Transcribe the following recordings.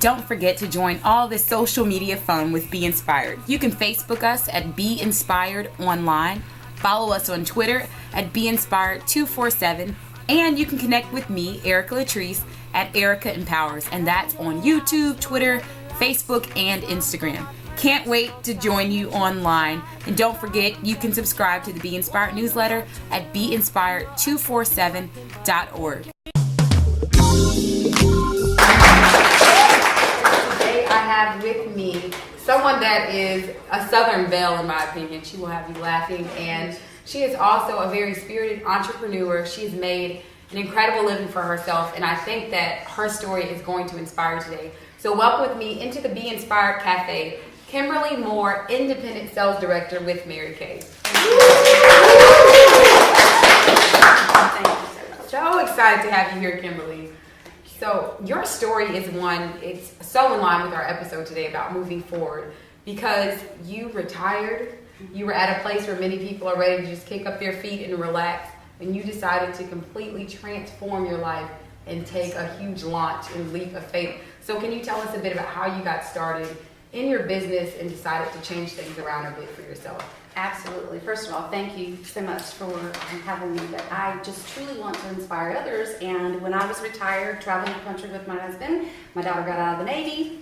Don't forget to join all the social media fun with Be Inspired. You can Facebook us at Be Inspired Online, follow us on Twitter at Be Inspired 247, and you can connect with me, Erica Latrice, at Erica Empowers, and that's on YouTube, Twitter, Facebook, and Instagram. Can't wait to join you online. And don't forget, you can subscribe to the Be Inspired newsletter at beinspired247.org. Today I have with me someone that is a Southern belle, in my opinion. She will have you laughing, and she is also a very spirited entrepreneur. She's made an incredible living for herself, and I think that her story is going to inspire today. So welcome with me into the Be Inspired Cafe, Kimberly Moore, Independent Sales Director with Mary Kay. Thank you so excited to have you here, Kimberly. So your story is one, it's so in line with our episode today about moving forward, because you retired, you were at a place where many people are ready to just kick up their feet and relax, and you decided to completely transform your life and take a huge launch and leap of faith. So can you tell us a bit about how you got started in your business and decided to change things around a bit for yourself? Absolutely. First of all, thank you so much for having me. But I just truly want to inspire others. And when I was retired, traveling the country with my husband, my daughter got out of the Navy,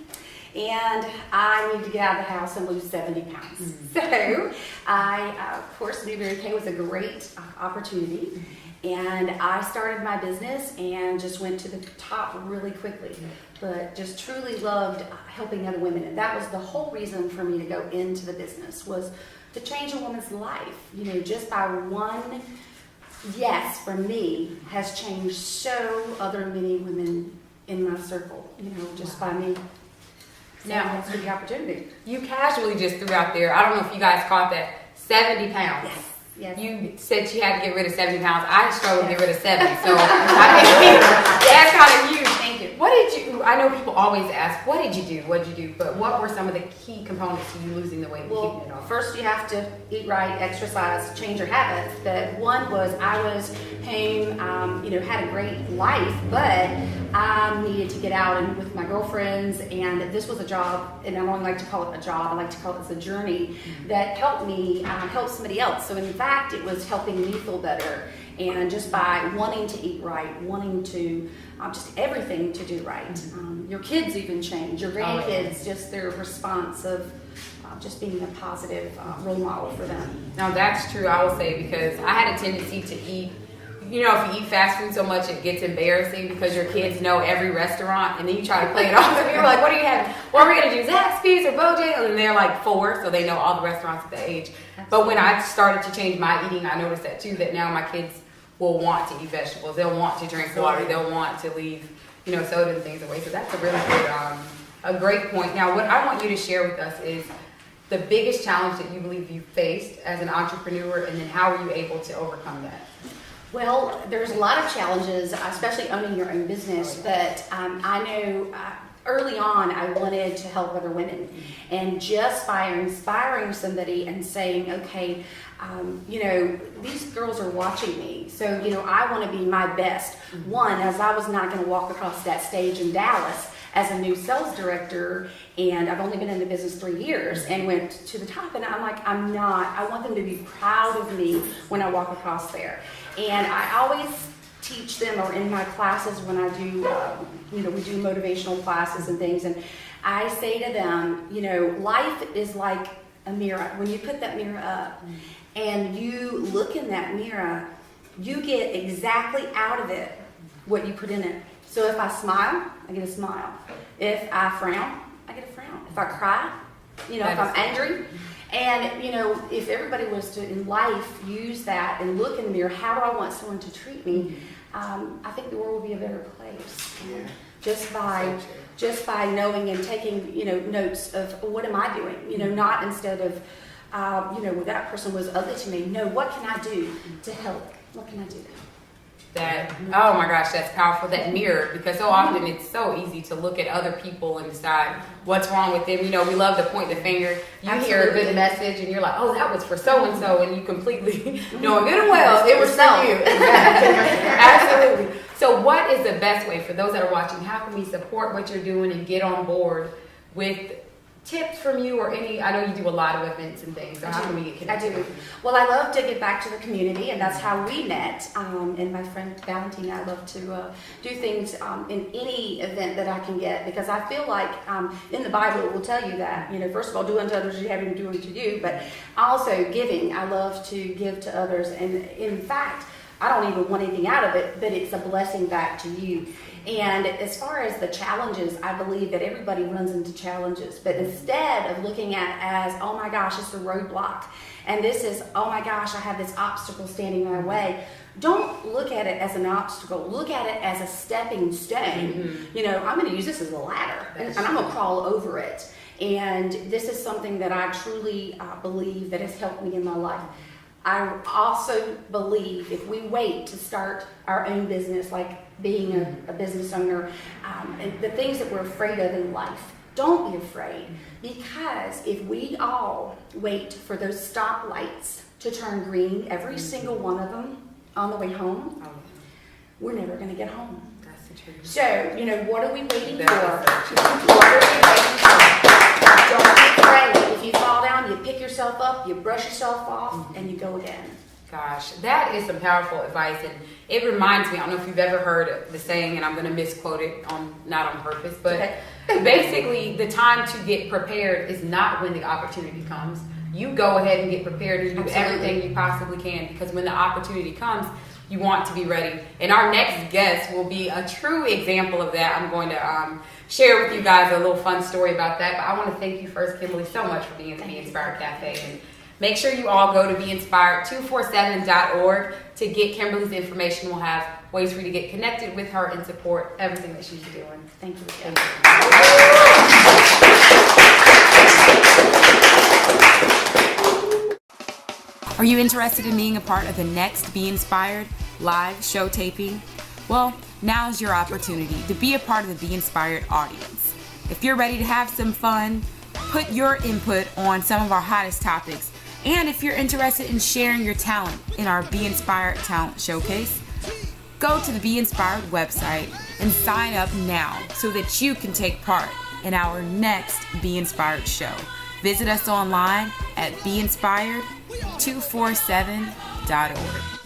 and I needed to get out of the house and lose 70 pounds. Mm-hmm. So I, of course, knew Mary Kay was a great opportunity. Mm-hmm. And I started my business and just went to the top really quickly, but just truly loved helping other women. And that was the whole reason for me to go into the business, was to change a woman's life. You know, just by one yes from me has changed so other many women in my circle, you know, just by me. So now, that's the opportunity. You casually just threw out there, I don't know if you guys caught that, 70 pounds. Yes. Yes. You said she had to get rid of 70 pounds. I struggled to get rid of 70, so I think that's kind of huge. Thank you. What did you, I know people always ask, what did you do? What did you do? But what were some of the key components to you losing the weight and keeping it off? First you have to eat right, exercise, change your habits. But one was I was home, had a great life, but I needed to get out and with my girlfriends, and this was a job, and I don't like to call it a job, I like to call it a journey that helped me help somebody else. So in fact, it was helping me feel better, and just by wanting to eat right, wanting to just everything to do right. Your kids even change, your grandkids, just their response of just being a positive role model for them. Now that's true, I will say, because I had a tendency to eat, if you eat fast food so much, it gets embarrassing because your kids know every restaurant, and then you try to play it off. So you're like, what are you having? What are we going to do? Zaxby's or Bojangles? And they're like 4, so they know all the restaurants at that age. But when I started to change my eating, I noticed that too, that now my kids will want to eat vegetables. They'll want to drink water. They'll want to leave, soda and things away. So that's a really good, a great point. Now, what I want you to share with us is the biggest challenge that you believe you faced as an entrepreneur, and then how were you able to overcome that? Well, there's a lot of challenges, especially owning your own business, but I know early on I wanted to help other women, and just by inspiring somebody and saying, okay, these girls are watching me, so I want to be my best. One, as I was not going to walk across that stage in Dallas as a new sales director, and I've only been in the business 3 years and went to the top, and I'm like, I want them to be proud of me when I walk across there. And I always teach them, or in my classes when I do, we do motivational classes and things, and I say to them, life is like a mirror. When you put that mirror up and you look in that mirror, you get exactly out of it what you put in it. So if I smile, I get a smile. If I frown, I get a frown. If I cry, if I'm angry. And, if everybody was to, in life, use that and look in the mirror, how do I want someone to treat me? I think the world would be a better place. Yeah. Just by knowing and taking, notes of what am I doing? Not instead of, that person was ugly to me. No, what can I do to help? What can I do? That, oh my gosh, that's powerful, that mirror, because so often it's so easy to look at other people and decide what's wrong with them. We love to point the finger. You hear a good message and you're like, oh, that was for so-and-so, and you completely know good and well it was for you. Absolutely. So what is the best way for those that are watching? How can we support what you're doing and get on board with tips from you or any? I know you do a lot of events and things. So how can we get connected? I do. Well, I love to give back to the community, and that's how we met. And my friend Valentina, I love to do things in any event that I can get, because I feel like in the Bible it will tell you that, first of all, do unto others as you have him do unto you, but also giving. I love to give to others, and in fact, I don't even want anything out of it, but it's a blessing back to you. And as far as the challenges, I believe that everybody runs into challenges, but instead of looking at as, oh my gosh, it's a roadblock, and this is, oh my gosh, I have this obstacle standing in my way, don't look at it as an obstacle. Look at it as a stepping stone. I'm going to use this as a ladder, and I'm going to crawl over it. And this is something that I truly believe that has helped me in my life. I also believe if we wait to start our own business, like being a business owner, and the things that we're afraid of in life, don't be afraid, because if we all wait for those stoplights to turn green, every single one of them on the way home, we're never going to get home. That's the truth. So, what are we waiting for? What are we waiting for? Don't be afraid. If you fall down, you pick yourself up, you brush yourself off, and you go again. Gosh, that is some powerful advice, and it reminds me, I don't know if you've ever heard the saying, and I'm going to misquote it, not on purpose, but basically the time to get prepared is not when the opportunity comes. You go ahead and get prepared and do everything you possibly can, because when the opportunity comes, you want to be ready. And our next guest will be a true example of that. I'm going to share with you guys a little fun story about that, but I want to thank you first, Kimberly, so much for being at the Be Inspired Cafe. And make sure you all go to BeInspired247.org to get Kimberly's information. We'll have ways for you to get connected with her and support everything that she's doing. Thank you. Are you interested in being a part of the next Be Inspired live show taping? Well, now's your opportunity to be a part of the Be Inspired audience. If you're ready to have some fun, put your input on some of our hottest topics, and if you're interested in sharing your talent in our Be Inspired Talent Showcase, go to the Be Inspired website and sign up now so that you can take part in our next Be Inspired show. Visit us online at beinspired247.org.